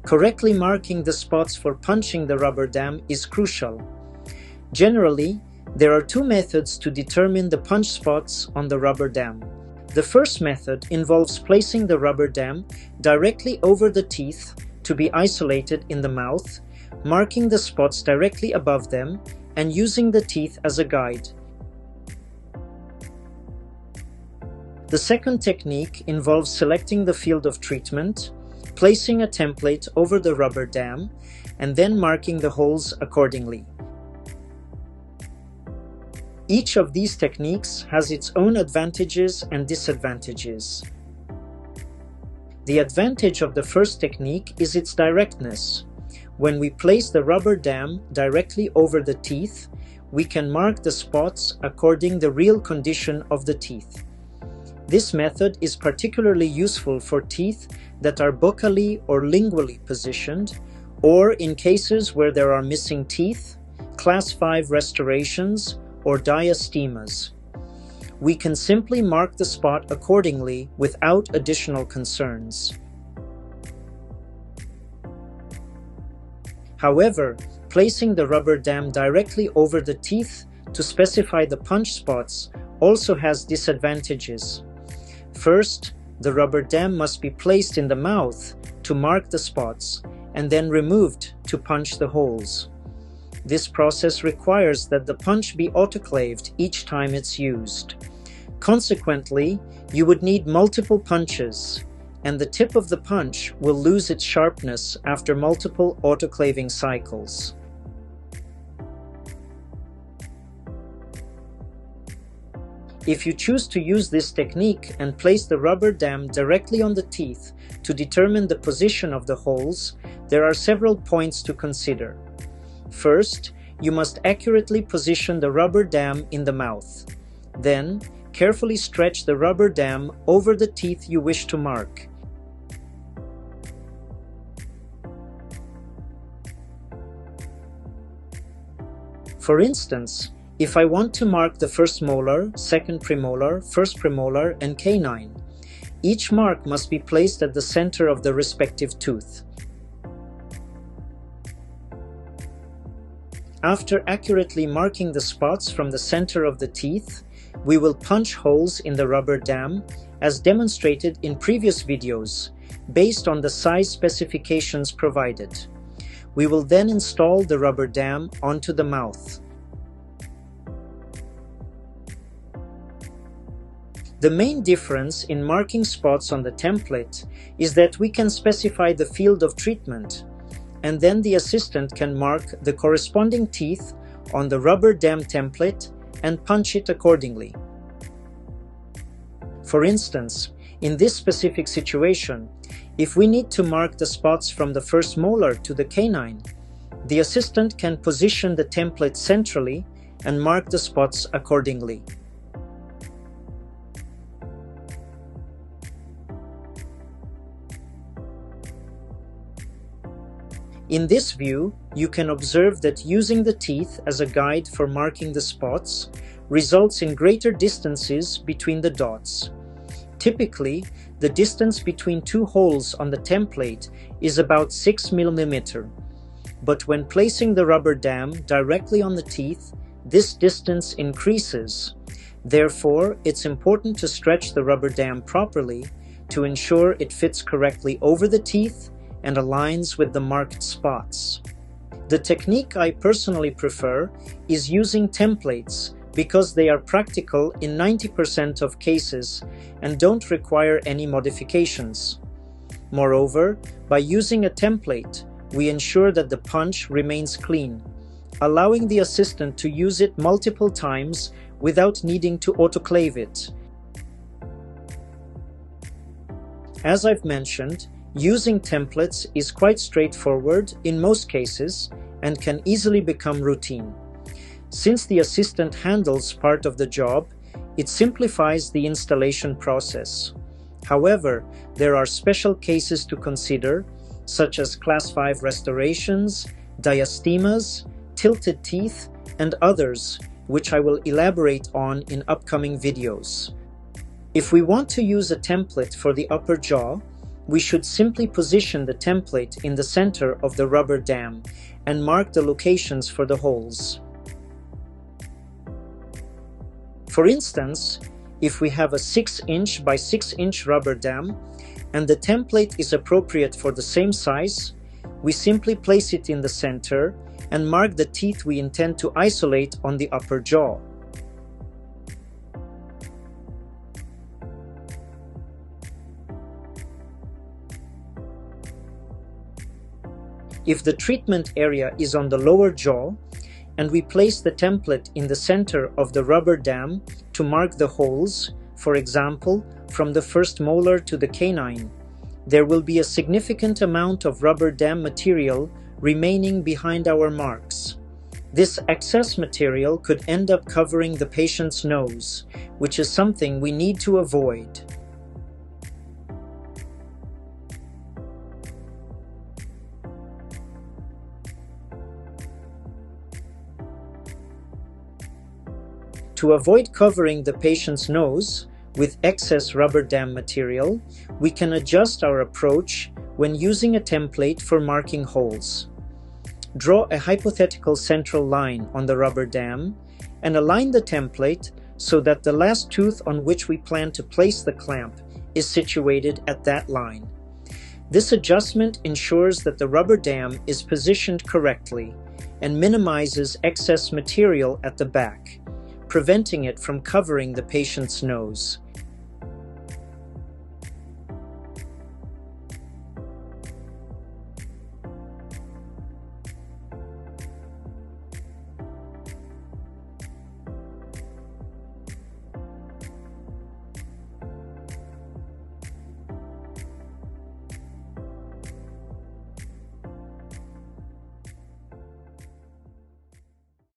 Correctly marking the spots for punching the rubber dam is crucial. Generally, there are two methods to determine the punch spots on the rubber dam. The first method involves placing the rubber dam directly over the teeth to be isolated in the mouth, marking the spots directly above them, and using the teeth as a guide. The second technique involves selecting the field of treatment, placing a template over the rubber dam, and then marking the holes accordingly. Each of these techniques has its own advantages and disadvantages. The advantage of the first technique is its directness. When we place the rubber dam directly over the teeth, we can mark the spots according to the real condition of the teeth. This method is particularly useful for teeth that are buccally or lingually positioned, or in cases where there are missing teeth, class 5 restorations, or diastemas. We can simply mark the spot accordingly without additional concerns. However, placing the rubber dam directly over the teeth to specify the punch spots also has disadvantages. First, the rubber dam must be placed in the mouth to mark the spots and then removed to punch the holes. This process requires that the punch be autoclaved each time it's used. Consequently, you would need multiple punches, and the tip of the punch will lose its sharpness after multiple autoclaving cycles. If you choose to use this technique and place the rubber dam directly on the teeth to determine the position of the holes, there are several points to consider. First, you must accurately position the rubber dam in the mouth. Then, carefully stretch the rubber dam over the teeth you wish to mark. For instance, if I want to mark the first molar, second premolar, first premolar, and canine, each mark must be placed at the center of the respective tooth. After accurately marking the spots from the center of the teeth, we will punch holes in the rubber dam as demonstrated in previous videos, based on the size specifications provided. We will then install the rubber dam onto the mouth. The main difference in marking spots on the template is that we can specify the field of treatment, and then the assistant can mark the corresponding teeth on the rubber dam template and punch it accordingly. For instance, in this specific situation, if we need to mark the spots from the first molar to the canine, the assistant can position the template centrally and mark the spots accordingly. In this view, you can observe that using the teeth as a guide for marking the spots results in greater distances between the dots. Typically, the distance between two holes on the template is about 6 mm, but when placing the rubber dam directly on the teeth, this distance increases. Therefore, it's important to stretch the rubber dam properly to ensure it fits correctly over the teeth and aligns with the marked spots. The technique I personally prefer is using templates because they are practical in 90% of cases and don't require any modifications. Moreover, by using a template, we ensure that the punch remains clean, allowing the assistant to use it multiple times without needing to autoclave it. As I've mentioned, using templates is quite straightforward in most cases and can easily become routine. Since the assistant handles part of the job, it simplifies the installation process. However, there are special cases to consider, such as class 5 restorations, diastemas, tilted teeth, and others, which I will elaborate on in upcoming videos. If we want to use a template for the upper jaw, we should simply position the template in the center of the rubber dam and mark the locations for the holes. For instance, if we have a 6" by 6" rubber dam and the template is appropriate for the same size, we simply place it in the center and mark the teeth we intend to isolate on the upper jaw. If the treatment area is on the lower jaw, and we place the template in the center of the rubber dam to mark the holes, for example, from the first molar to the canine, there will be a significant amount of rubber dam material remaining behind our marks. This excess material could end up covering the patient's nose, which is something we need to avoid. To avoid covering the patient's nose with excess rubber dam material, we can adjust our approach when using a template for marking holes. Draw a hypothetical central line on the rubber dam and align the template so that the last tooth on which we plan to place the clamp is situated at that line. This adjustment ensures that the rubber dam is positioned correctly and minimizes excess material at the back, preventing it from covering the patient's nose.